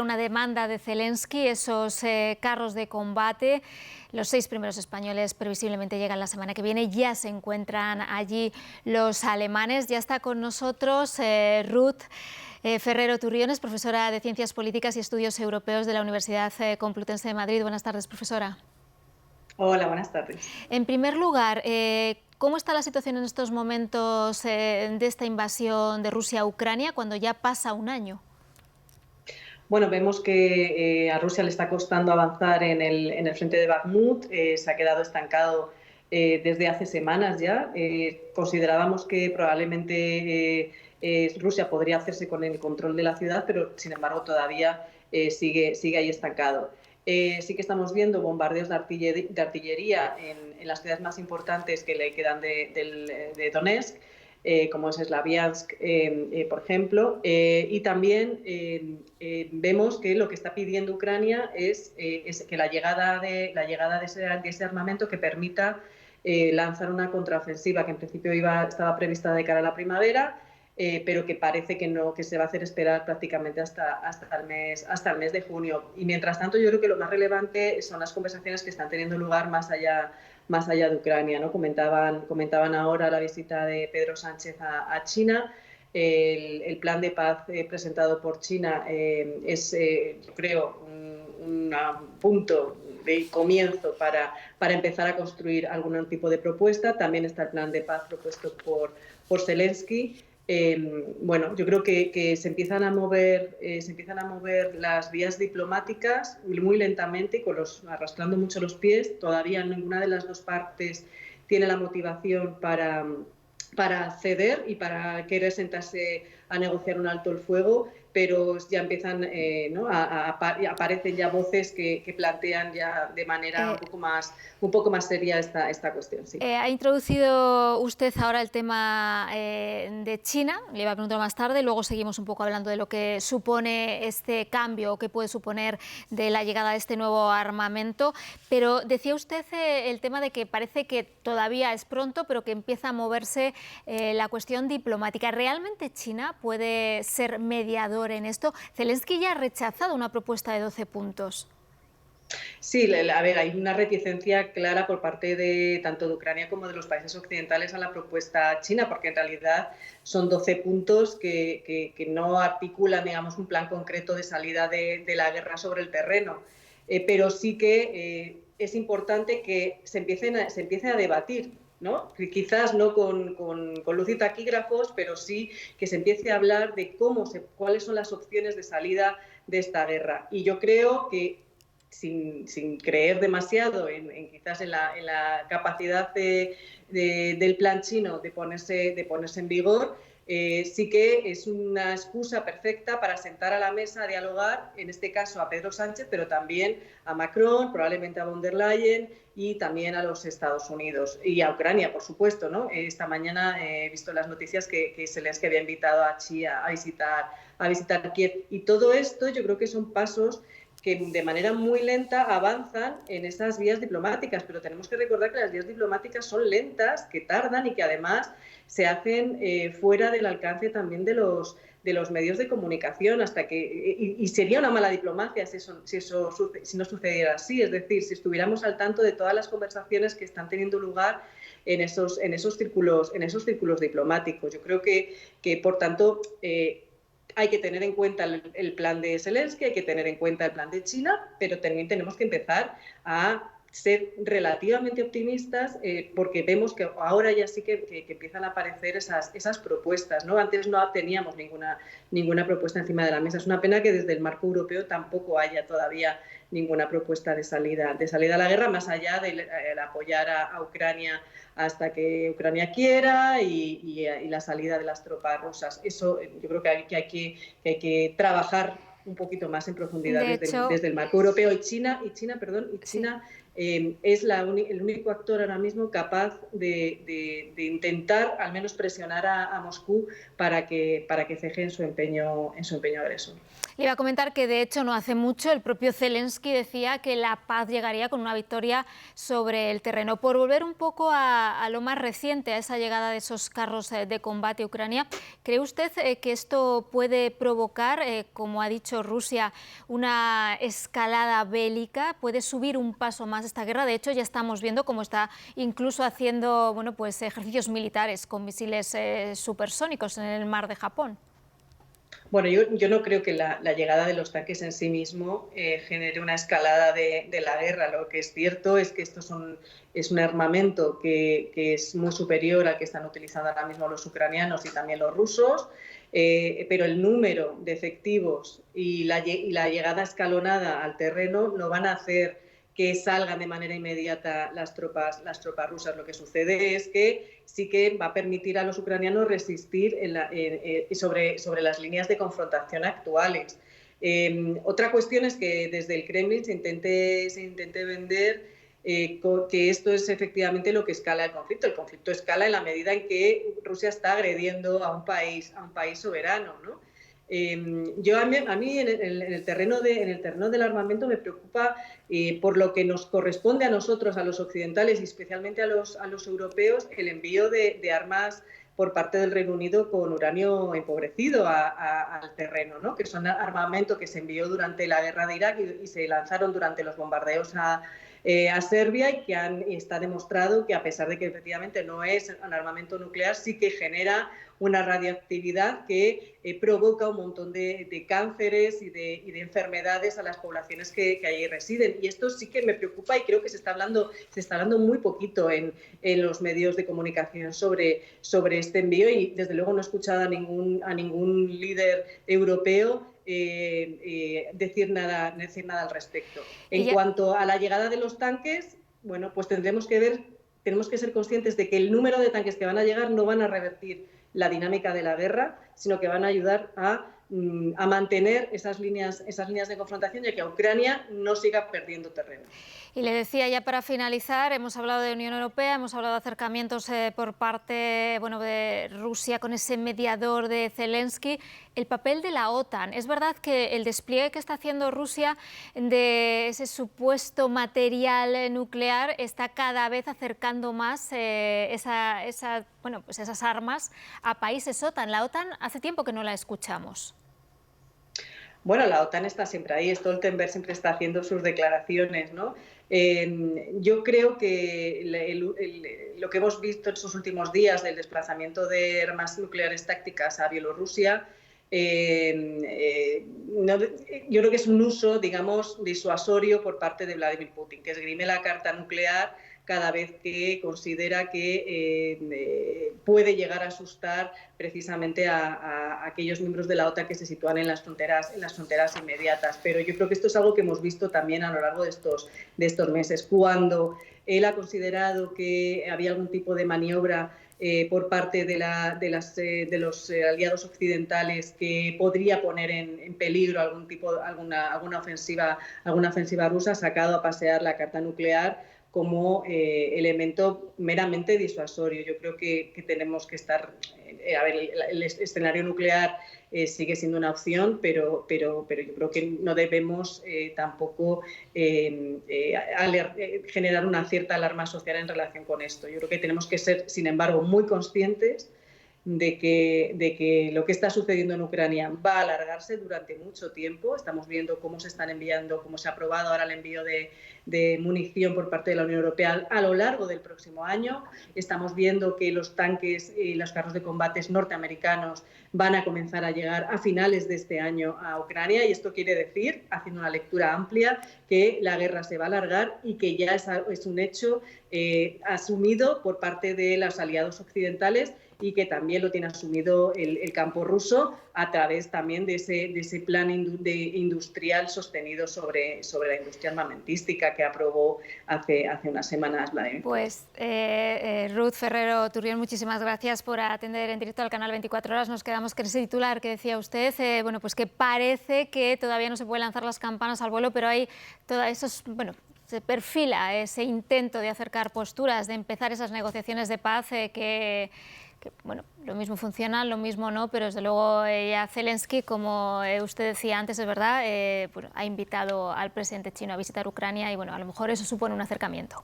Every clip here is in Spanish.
una demanda de Zelensky, esos carros de combate. Los 6 primeros españoles previsiblemente llegan la semana que viene. Ya se encuentran allí los alemanes. Ya está con nosotros Ruth Ferrero Turriones, profesora de Ciencias Políticas y Estudios Europeos de la Universidad Complutense de Madrid. Buenas tardes, profesora. Hola, buenas tardes. En primer lugar, ¿cómo está la situación en estos momentos de esta invasión de Rusia a Ucrania cuando ya pasa un año? Bueno, vemos que a Rusia le está costando avanzar en el frente de Bakhmut, se ha quedado estancado desde hace semanas ya. Considerábamos que probablemente Rusia podría hacerse con el control de la ciudad, pero sin embargo todavía sigue ahí estancado. Sí que estamos viendo bombardeos de artillería en las ciudades más importantes que le quedan de Donetsk, como es Slaviansk, por ejemplo, y también vemos que lo que está pidiendo Ucrania es que la llegada de ese armamento que permita lanzar una contraofensiva que en principio estaba prevista de cara a la primavera, pero que parece que no, que se va a hacer esperar prácticamente hasta el mes de junio. Y mientras tanto, yo creo que lo más relevante son las conversaciones que están teniendo lugar más allá de Ucrania, ¿no? Comentaban ahora la visita de Pedro Sánchez a China. El plan de paz presentado por China es, yo creo, un punto de comienzo para empezar a construir algún tipo de propuesta. También está el plan de paz propuesto por Zelensky. Bueno, yo creo que se empiezan a mover las vías diplomáticas muy lentamente, arrastrando mucho los pies. Todavía ninguna de las dos partes tiene la motivación para ceder y para querer sentarse a negociar un alto el fuego, pero ya empiezan, ¿no? Aparecen ya voces que plantean ya de manera un poco más seria esta cuestión. Sí. Ha introducido usted ahora el tema de China, le iba a preguntar más tarde, luego seguimos un poco hablando de lo que supone este cambio o qué puede suponer de la llegada de este nuevo armamento, pero decía usted el tema de que parece que todavía es pronto, pero que empieza a moverse la cuestión diplomática. ¿Realmente China puede ser mediador en esto? Zelensky ya ha rechazado una propuesta de 12 puntos. Sí, a ver, hay una reticencia clara por parte de tanto de Ucrania como de los países occidentales a la propuesta china, porque en realidad son 12 puntos que no articulan, digamos, un plan concreto de salida de la guerra sobre el terreno. Pero sí que es importante que se empiece a debatir, ¿no? Quizás no con luz y taquígrafos, pero sí que se empiece a hablar de cuáles son las opciones de salida de esta guerra. Y yo creo que sin creer demasiado quizás en la capacidad del plan chino de ponerse en vigor, sí que es una excusa perfecta para sentar a la mesa a dialogar, en este caso a Pedro Sánchez, pero también a Macron, probablemente a von der Leyen y también a los Estados Unidos y a Ucrania, por supuesto, ¿no? Esta mañana he visto las noticias que Zelensky había invitado a Xi a visitar Kiev, y todo esto yo creo que son pasos que de manera muy lenta avanzan en esas vías diplomáticas, pero tenemos que recordar que las vías diplomáticas son lentas, que tardan y que además se hacen fuera del alcance también de los medios de comunicación, y sería una mala diplomacia si no sucediera así, es decir, si estuviéramos al tanto de todas las conversaciones que están teniendo lugar en esos círculos diplomáticos. Yo creo que por tanto, hay que tener en cuenta el plan de Zelensky, hay que tener en cuenta el plan de China, pero también tenemos que empezar a ser relativamente optimistas, porque vemos que ahora ya sí que empiezan a aparecer esas propuestas, ¿no? Antes no teníamos ninguna propuesta encima de la mesa. Es una pena que desde el marco europeo tampoco haya todavía ninguna propuesta de salida a la guerra, más allá de apoyar a Ucrania hasta que Ucrania quiera y la salida de las tropas rusas. Eso yo creo que hay que trabajar un poquito más en profundidad De hecho, desde el marco europeo. China sí. es el único actor ahora mismo capaz de intentar al menos presionar a Moscú para que ceje en su empeño agresor. Le iba a comentar que, de hecho, no hace mucho el propio Zelensky decía que la paz llegaría con una victoria sobre el terreno. Por volver un poco a lo más reciente, a esa llegada de esos carros de combate a Ucrania, ¿cree usted que esto puede provocar, como ha dicho Rusia, una escalada bélica? ¿Puede subir un paso más esta guerra? De hecho, ya estamos viendo cómo está incluso haciendo ejercicios militares con misiles supersónicos en el mar de Japón. Bueno, yo no creo que la llegada de los tanques en sí mismo genere una escalada de la guerra. Lo que es cierto es que es un armamento que es muy superior al que están utilizando ahora mismo los ucranianos y también los rusos, pero el número de efectivos y la llegada escalonada al terreno no van a hacer que salgan de manera inmediata las tropas rusas. Lo que sucede es que sí que va a permitir a los ucranianos resistir sobre las líneas de confrontación actuales. Otra cuestión es que desde el Kremlin se intente vender que esto es efectivamente lo que escala el conflicto. El conflicto escala en la medida en que Rusia está agrediendo a un país soberano, ¿no? A mí en el terreno del armamento me preocupa por lo que nos corresponde a nosotros, a los occidentales y especialmente a los europeos, el envío de armas por parte del Reino Unido con uranio empobrecido al terreno, ¿no? Que son armamento que se envió durante la guerra de Irak y se lanzaron durante los bombardeos a Serbia y está demostrado que, a pesar de que efectivamente no es un armamento nuclear, sí que genera una radioactividad que provoca un montón de cánceres y de enfermedades a las poblaciones que allí residen. Y esto sí que me preocupa y creo que se está hablando muy poquito en los medios de comunicación sobre este envío, y desde luego no he escuchado a ningún líder europeo decir nada al respecto. En cuanto a la llegada de los tanques, bueno, pues tenemos que ser conscientes de que el número de tanques que van a llegar no van a revertir la dinámica de la guerra, sino que van a ayudar a mantener esas líneas de confrontación y a que Ucrania no siga perdiendo terreno. Y le decía, ya para finalizar, hemos hablado de Unión Europea, hemos hablado de acercamientos por parte de Rusia con ese mediador de Zelensky. El papel de la OTAN. Es verdad que el despliegue que está haciendo Rusia de ese supuesto material nuclear está cada vez acercando más esas armas a países OTAN. La OTAN hace tiempo que no la escuchamos. Bueno, la OTAN está siempre ahí, Stoltenberg siempre está haciendo sus declaraciones, ¿no? Yo creo que lo que hemos visto en estos últimos días del desplazamiento de armas nucleares tácticas a Bielorrusia, yo creo que es un uso, digamos, disuasorio por parte de Vladimir Putin, que esgrime la carta nuclear cada vez que considera que puede llegar a asustar precisamente a aquellos miembros de la OTAN que se sitúan en las fronteras inmediatas. Pero yo creo que esto es algo que hemos visto también a lo largo de estos meses. Cuando él ha considerado que había algún tipo de maniobra por parte de los aliados occidentales que podría poner en peligro alguna ofensiva rusa, ha sacado a pasear la carta nuclear como elemento meramente disuasorio. Yo creo que tenemos que estar... el escenario nuclear sigue siendo una opción, pero yo creo que no debemos tampoco generar una cierta alarma social en relación con esto. Yo creo que tenemos que ser, sin embargo, muy conscientes de que lo que está sucediendo en Ucrania va a alargarse durante mucho tiempo. Estamos viendo cómo se están enviando, cómo se ha aprobado ahora el envío de munición por parte de la Unión Europea a lo largo del próximo año. Estamos viendo que los tanques y los carros de combate norteamericanos van a comenzar a llegar a finales de este año a Ucrania, y esto quiere decir, haciendo una lectura amplia, que la guerra se va a alargar y que ya es un hecho asumido por parte de los aliados occidentales, y que también lo tiene asumido el campo ruso a través también de ese plan industrial sostenido sobre la industria armamentística que aprobó hace unas semanas Vladimir. Pues Ruth Ferrero Turrión, muchísimas gracias por atender en directo al canal 24 Horas. Nos quedamos con ese titular que decía usted, pues que parece que todavía no se puede lanzar las campanas al vuelo, pero hay todas esos, se perfila ese intento de acercar posturas, de empezar esas negociaciones de paz que que bueno, lo mismo funciona, lo mismo no, pero desde luego ya Zelensky, como usted decía antes, es verdad, bueno, ha invitado al presidente chino a visitar Ucrania y bueno, a lo mejor eso supone un acercamiento.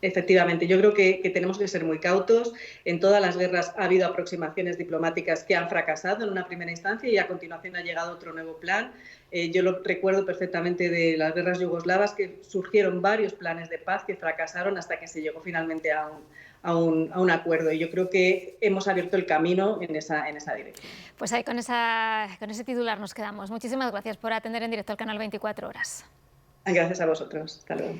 Efectivamente, yo creo que tenemos que ser muy cautos. En todas las guerras ha habido aproximaciones diplomáticas que han fracasado en una primera instancia y a continuación ha llegado otro nuevo plan. Yo lo recuerdo perfectamente de las guerras yugoslavas, que surgieron varios planes de paz que fracasaron hasta que se llegó finalmente a un acuerdo. Y yo creo que hemos abierto el camino en esa dirección. Pues ahí con ese titular nos quedamos. Muchísimas gracias por atender en directo al canal 24 Horas. Gracias a vosotros. Hasta luego.